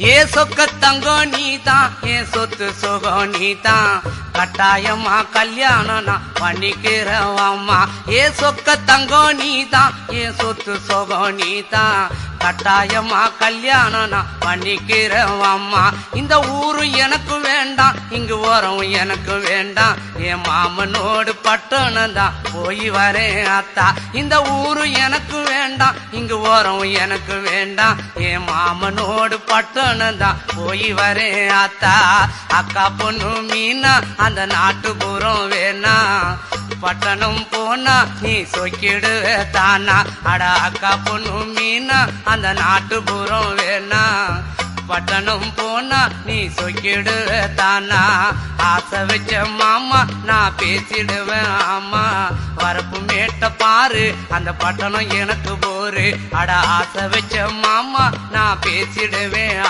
ஏ சொக்க தங்கம் நீதான், ஏன் சொத்து சுகம் நீதான், கட்டாயமா கல்யாணம் நான் பண்ணிக்கிறவாம்மா. ஏ சொக்க தங்கம் நீதான், ஏன் சொத்து சுகம் நீதான், கட்டாயமா கல்யாணம் நான் பண்ணிக்கிறவாம்மா. இந்த ஊரு எனக்கு வேண்டாம், இங்கு ஓரம் எனக்கு வேண்டாம், என் மாமனோடு பட்டணம் தான் போய் வரேன் அத்தா. இந்த ஊரு எனக்கு வேண்டாம், இங்கு ஓரம் எனக்கு வேண்டாம், என் மாமனோடு பட்டணம் தான் போய் வரேன் அத்தா. அக்கா பொண்ணு மீனா அந்த நாட்டுப்புறம் வேணா, பட்டணம் போனா நீ சொக்கிடுவே தானா. அட அக்கா பொண்ணு மீனா அந்த நாட்டுப்புறம் வேணா, பட்டணம் போனா நீ சொக்கிடுவே தானா. ஆசை வச்ச மாமா நான் பேசிடுவேன் ஆமா, வரப்பு மேட்ட பாரு அந்த பட்டணம் எனக்கு போரு. அட ஆசை வச்ச மாமா நான் பேசிடுவேன்.